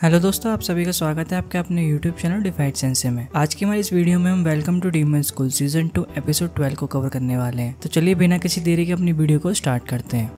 Hello दोस्तों, आप सभी का स्वागत है आपके अपने YouTube चैनल डिफाइड सेंसे में। आज की हमारी इस वीडियो में हम welcome to demon school season 2 episode 12 को कवर करने वाले हैं। तो चलिए बिना किसी देरी के अपनी वीडियो को स्टार्ट करते हैं।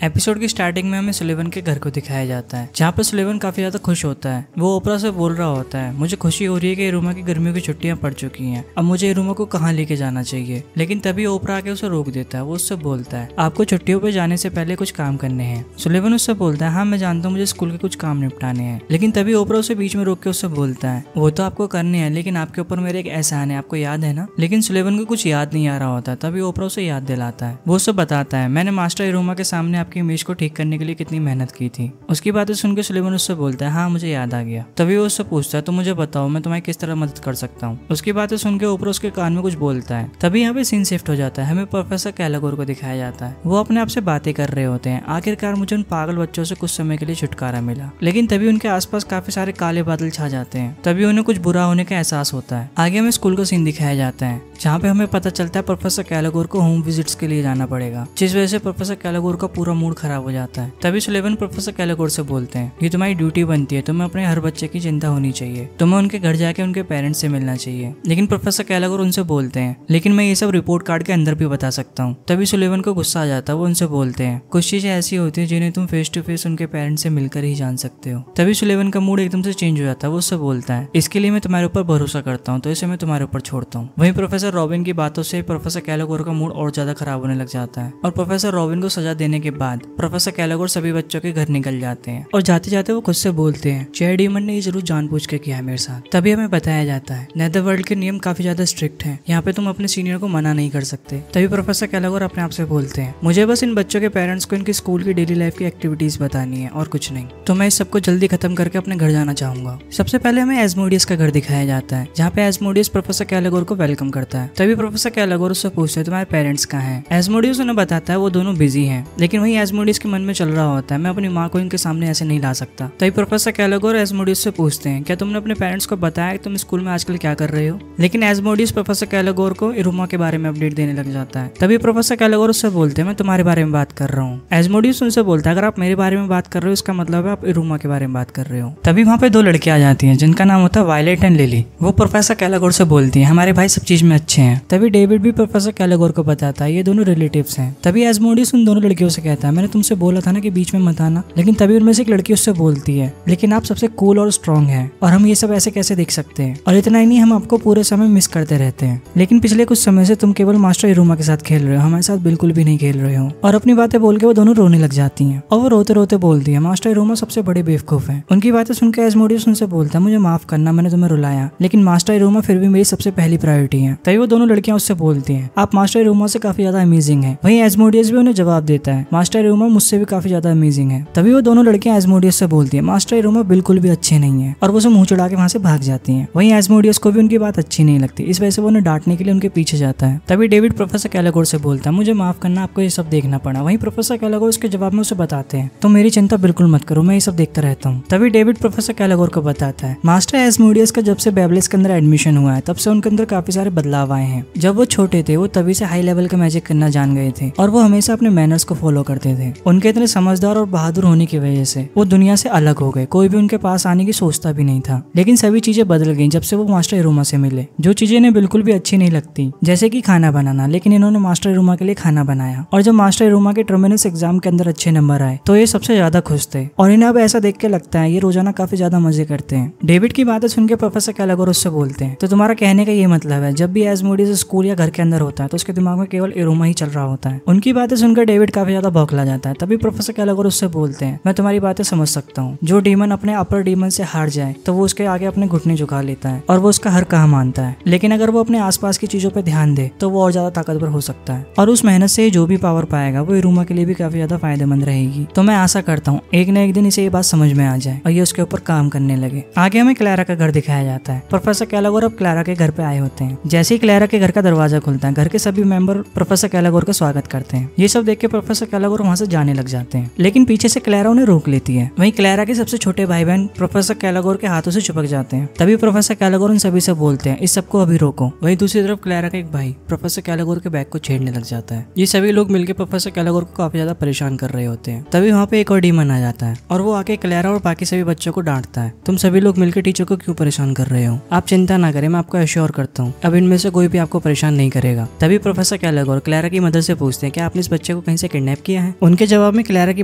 एपिसोड की स्टार्टिंग में हमें सुलेवन के घर को दिखाया जाता है, जहाँ पर सुलेवन काफी ज्यादा खुश होता है। वो ओपरा से बोल रहा होता है, मुझे खुशी हो रही है कि इरुमा की गर्मियों की छुट्टियां पड़ चुकी हैं, अब मुझे इरुमा को कहाँ लेके जाना चाहिए। लेकिन तभी ओपरा आके उसे रोक देता है। वो उससे बोलता है, आपको छुट्टियों पे जाने से पहले कुछ काम करने हैं। सुलेवन उससे बोलता है, हाँ मैं जानता हूँ, मुझे स्कूल के कुछ काम निपटाने हैं। लेकिन तभी ओपरा उसे बीच में रोक के उससे बोलता है, वो तो आपको करने हैं, लेकिन आपके ऊपर मेरे एक एहसान है, आपको याद है ना। लेकिन सुलेवन को कुछ याद नहीं आ रहा होता। तभी ओपरा उसे याद दिलाता है। वो उससे बताता है, मैंने मास्टर इरुमा के सामने आपकी इमेज को ठीक करने के लिए कितनी मेहनत की थी। उसकी बातें सुनकर सुलेवन उससे बोलता है, हाँ मुझे याद आ गया। तभी वो उससे पूछता है, तो मुझे बताओ मैं तुम्हारी किस तरह मदद कर सकता हूँ। उसकी बातें सुनकर ऊपर उसके कान में कुछ बोलता है। तभी यहाँ पे सीन शिफ्ट हो जाता है। हमें प्रोफेसर कैलागोर को दिखाया जाता है। वो अपने आप से बातें कर रहे होते हैं। आखिरकार मुझे उन पागल बच्चों से कुछ समय के लिए छुटकारा मिला। लेकिन तभी उनके आसपास काफी सारे काले बादल छा जाते हैं। तभी उन्हें कुछ बुरा होने का एहसास होता है। आगे हमें स्कूल का सीन दिखाया जाता है, जहाँ पे हमें पता चलता है प्रोफेसर कैलागोर को होम विजिट्स के लिए जाना पड़ेगा, जिस वजह से प्रोफेसर कैलागोर का पूरा मूड खराब हो जाता है। तभी सुलेवन प्रोफेसर कैलागोर से बोलते हैं, ये तुम्हारी ड्यूटी बनती है, तुम्हें अपने हर बच्चे की चिंता होनी चाहिए, तुम्हें उनके घर जाके उनके पेरेंट्स से मिलना चाहिए। लेकिन प्रोफेसर कैलागोर उनसे बोलते हैं, लेकिन मैं ये सब रिपोर्ट कार्ड के अंदर भी बता सकता हूँ। तभी सुलेवन को गुस्सा आ जाता है। वो उनसे बोलते हैं, कुछ चीजें ऐसी होती है जिन्हें तुम फेस टू फेस उनके पेरेंट्स से मिलकर ही जान सकते हो। तभी सुलेवन का मूड एकदम से चेंज हो जाता है। वो उससे बोलता है, इसके लिए मैं तुम्हारे ऊपर भरोसा करता हूँ, तो इसे मैं तुम्हारे ऊपर छोड़ता हूँ। वहीं प्रोफेसर रॉबिन की बातों से प्रोफेसर कैलागोर का मूड और ज्यादा खराब होने लग जाता है। और प्रोफेसर रॉबिन को सजा देने के बाद प्रोफेसर कैलागोर सभी बच्चों के घर निकल जाते हैं। और जाते जाते वो खुद से बोलते हैं, चेयर डीमन ने ये जरूर जानबूझ के किया है मेरे साथ। तभी हमें बताया जाता है, नेदरवर्ल्ड के नियम काफी ज्यादा स्ट्रिक्ट हैं, यहाँ पे तुम अपने सीनियर को मना नहीं कर सकते। तभी प्रोफेसर कैलागोर अपने आप से बोलते हैं, मुझे बस इन बच्चों के पेरेंट्स को इनकी स्कूल की डेली लाइफ की एक्टिविटीज बतानी है और कुछ नहीं। तो मैं इस सबको जल्दी खत्म करके अपने घर जाना चाहूंगा। सबसे पहले हमें एस्मोडियस का घर दिखाया जाता है, जहाँ पे एस्मोडियस प्रोफेसर कैलागोर को वेलकम करता है। तभी प्रोफेसर कैलागोर उससे पूछते हैं, तुम्हारे पेरेंट्स कहाँ हैं। एस्मोडियस उन्हें बताता है वो दोनों बिजी हैं। लेकिन वही एस्मोडियस के मन में चल रहा होता है, मैं अपनी माँ को इनके सामने ऐसे नहीं ला सकता। तभी प्रोफेसर कैलागोर एस्मोडियस से पूछते हैं, क्या तुमने अपने पेरेंट्स को बताया कि तुम स्कूल में आजकल क्या कर रहे हो। लेकिन एस्मोडियस प्रोफेसर कैलागोर को इरुमा के बारे में अपडेट देने लग जाता है। तभी प्रोफेसर कैलागोर उससे बोलते हैं, मैं तुम्हारे बारे में बात कर रहा हूँ। एस्मोडियस उनसे बोलता है, अगर आप मेरे बारे में बात कर रहे हो इसका मतलब है आप इरुमा के बारे में बात कर रहे हो। तभी वहाँ पे दो लड़कियां आ जाती हैं, जिनका नाम होता है वायलेट एंड लिली। वो प्रोफेसर कैलागोर से बोलती है, हमारे भाई सब चीज में अच्छे हैं। तभी डेविड भी प्रोफेसर कैलागोर को बताता है, ये दोनों रिलेटिव्स हैं। तभी एस्मोडियस उन दोनों लड़कियों से कहता है, मैंने तुमसे बोला था ना कि बीच में मत आना। लेकिन तभी उनमें से एक लड़की उससे बोलती है, लेकिन आप सबसे कूल और स्ट्रॉन्ग हैं और हम ये सब ऐसे कैसे देख सकते हैं। और इतना ही नहीं, हम आपको पूरे समय मिस करते रहते हैं। लेकिन पिछले कुछ समय से तुम केवल मास्टर इरुमा के साथ खेल रहे हो, हमारे साथ बिल्कुल भी नहीं खेल रहे हो। और अपनी बातें बोल के वो दोनों रोने लग जाती हैं। और वो रोते रोते बोलती है, मास्टर इरुमा सबसे बड़े बेवकूफ हैं। उनकी बातें सुनकर एस्मोडियस उनसे बोलता है, मुझे माफ करना, मैंने तुम्हें रुलाया, लेकिन मास्टर इरुमा फिर भी मेरी सबसे पहली प्रायोरिटी है। तभी वो दोनों लड़कियां उससे बोलती हैं, आप मास्टर इरुमा से काफी ज्यादा अमेजिंग है। वहीं एस्मोडियस भी उन्हें जवाब देता है, मास्टर इरुमा मुझसे भी काफी ज्यादा अमेजिंग है। तभी वो दोनों लड़कियां एस्मोडियस से बोलती है, मास्टर इरुमा बिल्कुल भी अच्छे नहीं है, और वो उसे मुंह चढ़ा के वहां से भाग जाती हैं। वहीं एस्मोडियस को भी उनकी बात अच्छी नहीं लगती, इस वजह से वो उन्हें डांटने के लिए उनके पीछे जाता है। तभी डेविड प्रोफेसर कैलागोर से बोलता है, मुझे माफ करना, आपको ये सब देखना पड़ा। वहीं प्रोफेसर कैलागोर उसके जवाब में उसे बताते हैं, तो मेरी चिंता बिल्कुल मत करो, मैं ये सब देखता रहता हूँ। तभी डेविड प्रोफेसर कैलागोर को बताता है, मास्टर एस्मोडियस का जब से बेबलिस के अंदर एडमिशन हुआ है तब से उनके अंदर काफी सारे बदलाव आए हैं। जब वो छोटे थे वो तभी से हाई लेवल का मैजिक करना जान गए थे, और वो हमेशा अपने मैनर्स को फॉलो करते थे। उनके इतने समझदार और बहादुर होने की वजह से वो दुनिया से अलग हो गए, कोई भी उनके पास आने की सोचता भी नहीं था। लेकिन सभी चीजें बदल गई जब से वो मास्टर इरुमा से मिले। जो चीजें इन्हें बिल्कुल भी अच्छी नहीं लगती, जैसे कि खाना बनाना, लेकिन इन्होंने मास्टर इरुमा के लिए खाना बनाया। और जब मास्टर इरुमा के टर्मिनस एग्जाम के अंदर अच्छे नंबर आए तो ये सबसे ज्यादा खुश थे, और इन्हें अब ऐसा देख के लगता है ये रोजाना काफी ज्यादा मजे करते हैं। डेविड की बातें सुनकर प्रोफेसर कैलागोर उससे बोलते हैं, तो तुम्हारा कहने का ये मतलब है जब भी एस्मोडियस स्कूल या घर के अंदर होता है तो उसके दिमाग में केवल इरुमा ही चल रहा होता है। उनकी बातें सुनकर डेविड काफी ज्यादा बौखला जाता है। तभी प्रोफेसर कैलागोर उससे बोलते हैं, मैं तुम्हारी बातें समझ सकता हूँ, जो डीमन अपने अपर डीमन से हार जाए तो वो उसके आगे अपने घुटने झुका लेता है और वो उसका हर कहा मानता है। लेकिन अगर वो अपने आसपास की चीजों पर ध्यान दे तो वो और ज्यादा ताकतवर हो सकता है, और उस मेहनत से जो भी पावर पाएगा वो इरुमा के लिए भी काफी ज्यादा फायदेमंद रहेगी। तो मैं आशा करता हूँ एक न एक दिन इसे ये बात समझ में आ जाए और ये उसके ऊपर काम करने लगे। आगे हमें क्लैरा का घर दिखाया जाता है। प्रोफेसर कैलागोर अब क्लैरा के घर पे आए होते हैं। जैसे तभी क्लैरा के घर का दरवाजा खुलता है। घर के सभी मेंबर प्रोफेसर कैलागोर का स्वागत करते हैं। ये सब देख के प्रोफेसर कैलागोर वहाँ से जाने लग जाते हैं, लेकिन पीछे से क्लैरा उन्हें रोक लेती है। वहीं क्लैरा के सबसे छोटे भाई बहन प्रोफेसर कैलागोर के हाथों से चिपक जाते हैं। तभी प्रोफेसर कैलागोर उन सभी से बोलते हैं, इस सबको अभी रोको। वहीं दूसरी तरफ क्लैरा का एक भाई प्रोफेसर कैलागोर के बैग को छेड़ने लग जाता है। ये सभी लोग मिलकर प्रोफेसर कैलागोर को काफी ज्यादा परेशान कर रहे होते हैं। तभी वहाँ पे एक और डीमन आ जाता है और वो आके क्लैरा और बाकी सभी बच्चों को डांटता है, तुम सभी लोग मिलकर टीचर को क्यों परेशान कर रहे हो? आप चिंता ना करें, मैं आपको एश्योर करता हूँ अब इनमें से कोई भी आपको परेशान नहीं करेगा। तभी प्रोफेसर कैलागोर क्लैरा की मदर से पूछते हैं, क्या आपने इस बच्चे को कहीं से किडनैप किया है? उनके जवाब में क्लैरा की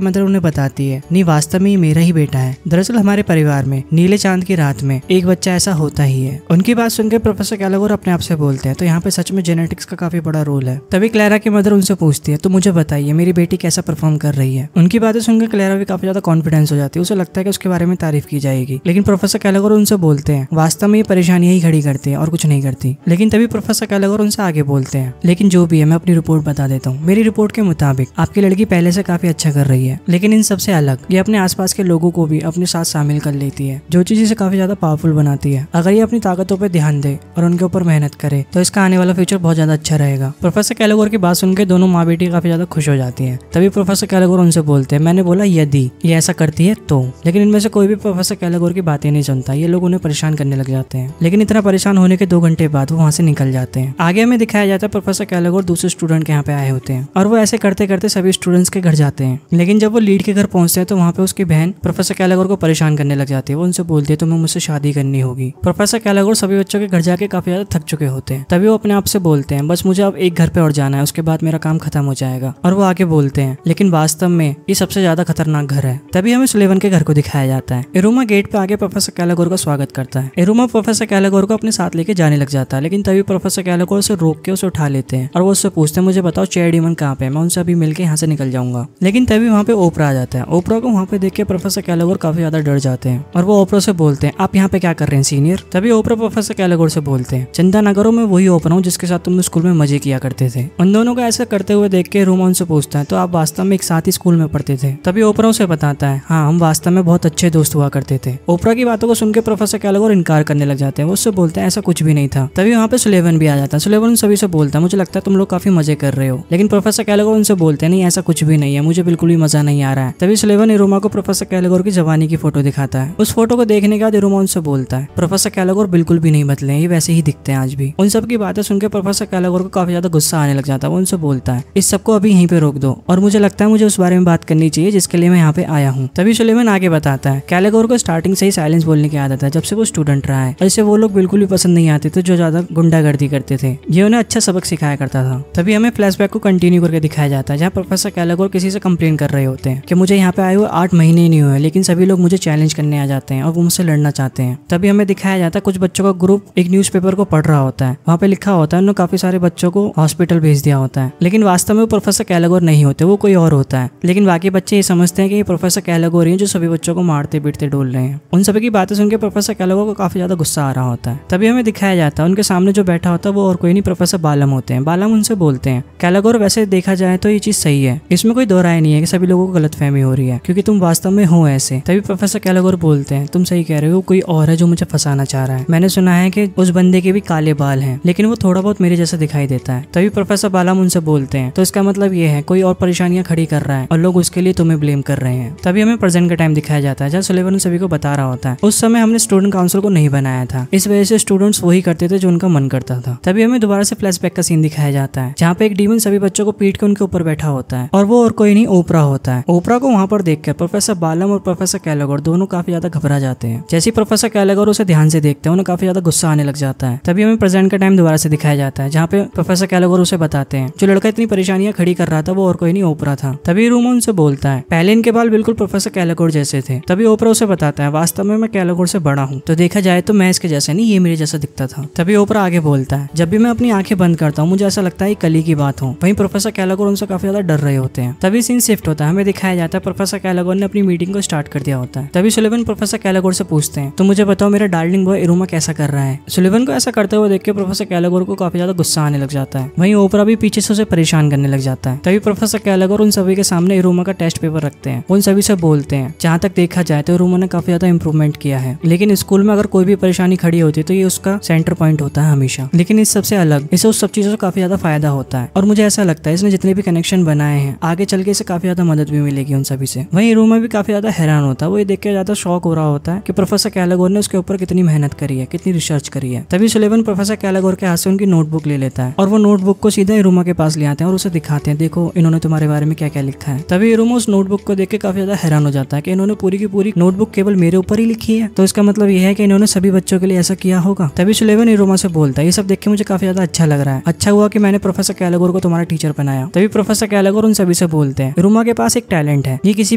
मदर उन्हें बताती है, नहीं वास्तव में ये मेरा ही बेटा है। दरअसल हमारे परिवार में नीले चांद की रात में एक बच्चा ऐसा होता ही है। उनकी बात सुनकर प्रोफेसर कैलागोर अपने आप से बोलते हैं, तो यहाँ पे सच में जेनेटिक्स का काफी बड़ा रोल है। तभी क्लैरा की मदर उनसे पूछती है, तो मुझे बताइए मेरी बेटी कैसा परफॉर्म कर रही है? उनकी बातें सुनकर क्लैरा भी काफी ज्यादा कॉन्फिडेंस हो जाती है। उसे लगता है कि उसके बारे में तारीफ की जाएगी, लेकिन प्रोफेसर कैलागोर उनसे बोलते हैं, वास्तव में ये परेशानियां ही खड़ी करती है और कुछ नहीं करती। लेकिन तभी प्रोफेसर कैलागोर उनसे आगे बोलते हैं, लेकिन जो भी है मैं अपनी रिपोर्ट बता देता हूँ। मेरी रिपोर्ट के मुताबिक आपकी लड़की पहले से काफी अच्छा कर रही है, लेकिन इन सबसे अलग ये अपने आसपास के लोगों को भी अपने साथ शामिल कर लेती है, जो चीज इसे काफी ज्यादा पावरफुल बनाती है। अगर ये अपनी ताकतों पर ध्यान दे और उनके ऊपर मेहनत करे तो इसका आने वाला फ्यूचर बहुत ज्यादा अच्छा रहेगा। प्रोफेसर कैलागोर की बात सुनकर दोनों माँ बेटी काफी ज्यादा खुश हो जाती है। तभी प्रोफेसर कैलागोर उनसे बोलते हैं, मैंने बोला यदि ये ऐसा करती है तो। लेकिन इनमें से कोई भी प्रोफेसर कैलागोर की बातें नहीं सुनता। ये लोग उन्हें परेशान करने लग जाते हैं, लेकिन इतना परेशान होने के 2 घंटे बाद वो वहाँ से निकल जाते हैं। आगे हमें दिखाया जाता है प्रोफेसर कैलागोर दूसरे स्टूडेंट के यहाँ पे आए होते हैं और वो ऐसे करते करते सभी स्टूडेंट्स के घर जाते हैं। लेकिन जब वो लीड के घर पहुंचते हैं तो वहाँ पे उसकी बहन प्रोफेसर कैलागोर को परेशान करने लग जाती है। वो उनसे बोलती है, तुम्हें मुझसे शादी करनी होगी। प्रोफेसर कैलागोर सभी बच्चों के घर जाके काफी ज्यादा थक चुके होते हैं। तभी वो अपने आप से बोलते हैं, बस मुझे अब एक घर पे और जाना है, उसके बाद मेरा काम खत्म हो जाएगा। और वो आगे बोलते हैं, लेकिन वास्तव में ये सबसे ज्यादा खतरनाक घर है। तभी हमें सुलेवन के घर को दिखाया जाता है। इरुमा गेट पे आगे प्रोफेसर कैलागोर का स्वागत करता है। इरुमा प्रोफेसर कैलागोर को अपने साथ लेके जाने लग जाता है, लेकिन तभी प्रोफेसर कैलागोर उसे रोक के उसे उठा लेते हैं और वो उससे पूछते हैं, मुझे बताओ चेयर डीमन कहाँ पे है, मैं उनसे अभी मिलके यहाँ से निकल जाऊंगा। लेकिन तभी वहाँ पे ओपरा आ जाता है। ओपरा को वहाँ पे देख के प्रोफेसर कैलागोर काफी ज्यादा डर जाते हैं और वो ओपरा से बोलते हैं, आप यहाँ पे क्या कर रहे हैं सीनियर? तभी ओपरा प्रोफेसर कैलागोर से बोलते हैं, चिंता न करो, मैं वही ओपरा हूँ जिसके साथ तुम स्कूल में मजे किया करते थे। उन दोनों को ऐसा करते हुए देख के इरुमा उनसे पूछता है, तो आप वास्तव में एक साथ ही स्कूल में पढ़ते थे? तभी ओपरा उसे बताता है, हाँ हम वास्तव में बहुत अच्छे दोस्त हुआ करते थे। ओपरा की बातों को सुनकर प्रोफेसर कैलागोर इनकार करने लग जाते हैं। वो उससे बोलते हैं, ऐसा कुछ भी नहीं था। तभी वहाँ पे सुलेवन भी आ जाता है। सुलेवन उन सभी से बोलता है, मुझे लगता है तुम लोग काफी मजे कर रहे हो। लेकिन प्रोफेसर कैलागोर उनसे बोलते हैं, नहीं ऐसा कुछ भी नहीं है, मुझे बिल्कुल भी मजा नहीं आ रहा है। तभी सुलेवन इरुमा को प्रोफेसर कैलागोर की जवानी की फोटो दिखाता है। उस फोटो को देखने के बाद इरुमा उनसे बोलता है, प्रोफेसर कैलागोर बिल्कुल भी नहीं बदले, ये वैसे ही दिखते हैं आज भी। उन सब की बातें सुनकर प्रोफेसर कैलागोर को काफी ज्यादा गुस्सा आने लग जाता है। वो उनसे बोलता है, इस सबको अभी यहीं पे रोक दो और मुझे लगता है मुझे उस बारे में बात करनी चाहिए जिसके लिए मैं यहाँ पे आया हूँ। तभी सुलेवन आगे बताता है, कैलागोर को स्टार्टिंग से ही साइलेंस बोलने की आदत है जब से वो स्टूडेंट रहा है, और इसे वो लोग बिल्कुल भी पसंद नहीं आते थे जो ज्यादा गुंडागर्दी करते थे। ये उन्हें अच्छा सबक सिखाया करता था। तभी हमें फ्लैशबैक को कंटिन्यू करके दिखाया जाता है, जहाँ प्रोफेसर कैलागोर किसी से कंप्लेन कर रहे होते हैं कि मुझे यहाँ पे आए हुए 8 महीने नहीं हुए, लेकिन सभी लोग मुझे चैलेंज करने आ जाते हैं और वो मुझसे लड़ना चाहते हैं। तभी हमें दिखाया जाता है कुछ बच्चों का ग्रुप एक न्यूज़पेपर को पढ़ रहा होता है। वहाँ पे लिखा होता है उन्होंने काफी सारे बच्चों को हॉस्पिटल भेज दिया होता है, लेकिन वास्तव में वो प्रोफेसर कैलागोर नहीं होते, वो कोई और होता है। लेकिन बाकी बच्चे ये समझते हैं कि ये प्रोफेसर कैलागोर ही जो सभी बच्चों को मारते पीटते डोल रहे हैं। उन सभी की बातें सुनकर प्रोफेसर कैलागोर को काफी ज्यादा गुस्सा आ रहा होता है। तभी हमें दिखाया जाता है उनके सामने जो बैठा होता है वो और कोई नहीं प्रोफेसर बालम होते हैं। बालम उनसे बोलते हैं, कैलागोर वैसे देखा जाए तो ये चीज सही है, इसमें कोई दो राय नहीं है कि सभी लोगों को गलतफहमी हो रही है क्योंकि तुम वास्तव में हो ऐसे। तभी प्रोफेसर कैलागोर बोलते हैं, तुम सही कह रहे हो, कोई और है जो मुझे फंसाना चाह रहा है। मैंने सुना है कि उस बंदे के भी काले बाल हैं, लेकिन वो थोड़ा बहुत मेरे जैसा दिखाई देता है। तभी प्रोफेसर बालम उनसे बोलते हैं, तो इसका मतलब ये है कोई और परेशानियां खड़ी कर रहा है और लोग उसके लिए तुम्हें ब्लेम कर रहे हैं। तभी हमें प्रेजेंट का टाइम दिखाया जाता है जहाँ सुलेवन सभी को बता रहा होता है, उस समय हमने स्टूडेंट काउंसिल को नहीं बनाया था, इस वजह से स्टूडेंट्स वही करते थे जो उनका मन करता था। तभी हमें दोबारा से फ्लैशबैक का सीन दिखाया जाता है जहाँ पे एक डीमन सभी बच्चों को पीट के उनके ऊपर बैठा होता है और वो और कोई नहीं ओपरा होता है। ओपरा को वहाँ पर देखकर प्रोफेसर बालम और प्रोफेसर कैलागोर दोनों काफी ज्यादा घबरा जाते हैं। जैसे ही प्रोफेसर कैलागोर उसे ध्यान से देखते हैं उन्हें काफी ज्यादा गुस्सा आने लग जाता है। तभी हमें प्रेजेंट का टाइम दोबारा से दिखाया जाता है जहाँ पे प्रोफेसर कैलागोर उसे बताते हैं जो लड़का इतनी परेशानियां खड़ी कर रहा था वो और कोई नहीं ओपरा था। तभी रूमा उनसे बोलता है, पहले इनके बाल बिल्कुल प्रोफेसर कैलागोर जैसे थे। तभी ओपरा उसे बताता है, वास्तव में मैं कैलागोर से बड़ा हूँ, तो देखा जाए तो मैं इसके जैसा नहीं, ये मेरे जैसा दिखता था। तभी ओपरा आगे बोलता है, जब भी मैं अपनी आंखें बंद करता हूँ मुझे ऐसा लगता है कली की बात हो। वहीं प्रोफेसर कैलागोर उनसे काफी ज्यादा डर रहे होते हैं। तभी सीन शिफ्ट होता है, हमें दिखाया जाता है प्रोफेसर कैलागोर ने अपनी मीटिंग को स्टार्ट कर दिया होता है। तभी सुलेवन प्रोफेसर कैलागोर से पूछते हैं, तो मुझे बताओ मेरा डार्लिंग बॉय इरुमा कैसा कर रहा है। सुलेवन को ऐसा करते हुए देख के प्रोफेसर कैलागोर को काफी ज्यादा गुस्सा आने लग जाता है। वहीं ओपरा भी पीछे से उसे परेशान करने लग जाता है। तभी प्रोफेसर कैलागोर उन सभी के सामने इरुमा का टेस्ट पेपर रखते हैं। उन सभी से बोलते हैं, जहाँ तक देखा जाए तो इरुमा ने काफी ज्यादा इंप्रूवमेंट किया है, लेकिन स्कूल में अगर कोई भी परेशानी खड़ी होती है तो ये उसका सेंटर पॉइंट होता है हमेशा। हमेशा, लेकिन इस सबसे अलग इसे उस सब चीजों से काफी ज्यादा फायदा होता है। और मुझे ऐसा लगता है इसने जितने भी कनेक्शन बनाए हैं आगे चल के इसे काफी ज्यादा मदद भी मिलेगी उन सभी से। वहीं रूमा भी काफी ज्यादा हैरान होता है, वो ये देख के ज्यादा शौक हो रहा होता है कि प्रोफेसर कैलागोर ने उसके ऊपर कितनी मेहनत करी है, कितनी रिसर्च करी है। तभी सुलेवन प्रोफेसर कैलागोर के हाथ से उनकी नोटबुक ले लेता है और वो नोटबुक को सीधा इरुमा के पास ले आते हैं और उसे दिखाते हैं, देखो इन्होंने तुम्हारे बारे में क्या क्या लिखा है। तभी इरुमा उस नोटबुक को देख के काफी ज्यादा हैरान हो जाता है कि इन्होंने पूरी की पूरी नोटबुक केवल मेरे ऊपर ही लिखी है, तो इसका मतलब यह है कि इन्होंने सभी बच्चों के लिए ऐसा किया होगा। तभी सुलेवन इरुमा से बोलता है, ये सब देख के मुझे काफी ज्यादा अच्छा लग रहा है, अच्छा हुआ कि मैंने प्रोफेसर कैलागोर को तुम्हारा टीचर बनाया। तभी प्रोफेसर कैलागोर उन सभी से बोलते हैं, इरुमा के पास एक टैलेंट है, ये किसी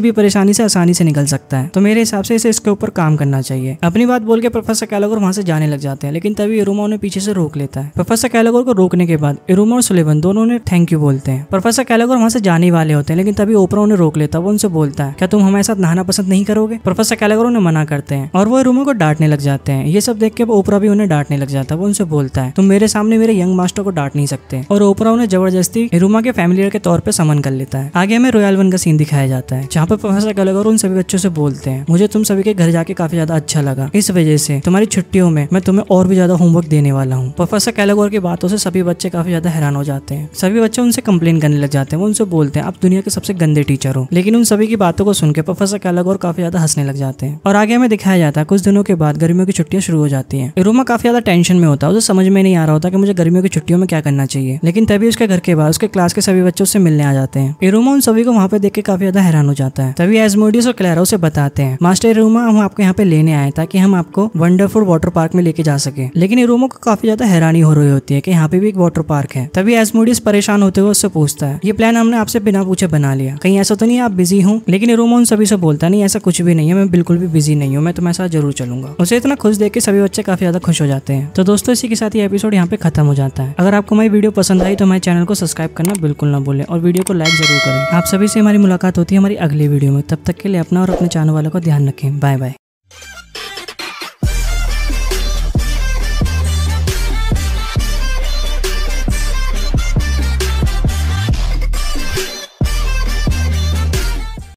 भी परेशानी से आसानी से निकल सकता है, तो मेरे हिसाब से इसे इसके ऊपर काम करना चाहिए। अपनी बात बोल के प्रोफेसर कैलागोर वहां से जाने लग जाते हैं, लेकिन तभी इरुमा उन्हें पीछे से रोक लेता है। प्रोफेसर कैलागोर को रोकने के बाद इरुमा और सुलेवन दोनों ने थैंक यू बोलते हैं। प्रोफेसर कैलागोर वहां से जाने वाले होते हैं, लेकिन तभी ओपरा उन्हें रोक लेता है। वो उनसे बोलता है, क्या तुम हमारे साथ नहाना पसंद नहीं करोगे? प्रोफेसर कैलागोर उन्हें मना करते हैं और वो इरुमा को डांटने लग जाते हैं। ये सब देख के ओपरा भी उन्हें डांटने लग जाता है। वो उनसे बोलता है, तुम मेरे सामने मेरे यंग मास्टर को डांट नहीं सकते, और ओपरा उन्हें जबरदस्ती इरुमा के फैमिलियर के तौर पर समन कर लेता है। आगे हमें रॉयल वन का सीन दिखाया जाता है, जहाँ पर प्रोफेसर कैलागोर उन सभी बच्चों से बोलते हैं, मुझे तुम सभी के घर जाके काफी ज्यादा अच्छा लगा, इस वजह से तुम्हारी छुट्टियों में मैं तुम्हें और भी ज्यादा होमवर्क देने वाला हूँ। प्रोफेसर कैलागोर की बातों से सभी बच्चे काफी ज्यादा हैरान हो जाते हैं। सभी बच्चे उनसे कंप्लेन करने लग जाते हैं। वो उनसे बोलते हैं, आप दुनिया के सबसे गंदे टीचर हो। लेकिन उन सभी की बातों को सुनकर प्रोफेसर कैलागोर काफी ज्यादा हंसने लग जाते हैं। और आगे हमें दिखाया जाता है कुछ दिनों के बाद गर्मियों की छुट्टियां शुरू हो जाती हैं। इरुमा काफी ज्यादा टेंशन में होता है, उसे समझ में नहीं आ रहा होता कि मुझे गर्मियों की छुट्टियों में क्या करना चाहिए। लेकिन तभी उसके घर के बाद उसके क्लास के सभी बच्चों से मिलने आ जाते हैं। इरुमा उन सभी को वहाँ पे देख के काफी ज्यादा हैरान हो जाता है। तभी एस्मोडियस और क्लैरा उसे बताते हैं, मास्टर इरुमा हम आपको यहाँ पे लेने आए ताकि हम आपको वंडरफुल वाटर पार्क में लेके जा सके। लेकिन इरुमा को काफी ज्यादा हैरानी हो रही होती है कि यहाँ पे भी एक वाटर पार्क है। तभी एस्मोडियस परेशान होते हुए उससे पूछता है, ये प्लान हमने आपसे बिना पूछे बना लिया, कहीं ऐसा तो नहीं आप बिजी हो? लेकिन इरुमा उन सभी से बोलता नहीं, ऐसा कुछ भी नहीं है, मैं बिल्कुल भी बिजी नहीं हूँ, मैं तुम्हारे साथ जरूर चलूंगा। उसे इतना खुश देख के सभी बच्चे काफी ज्यादा खुश हो जाते हैं। तो दोस्तों इसी के साथ ये एपिसोड यहाँ पे खत्म हो जाता है। अगर आपको हमारी वीडियो पसंद आई तो हमारे चैनल को सब्सक्राइब करना बिल्कुल ना भूलें और वीडियो को लाइक जरूर करें। आप सभी से हमारी मुलाकात होती है हमारी अगली वीडियो में। तब तक के लिए अपना और अपने चाहने वालों का ध्यान रखें। Bye bye.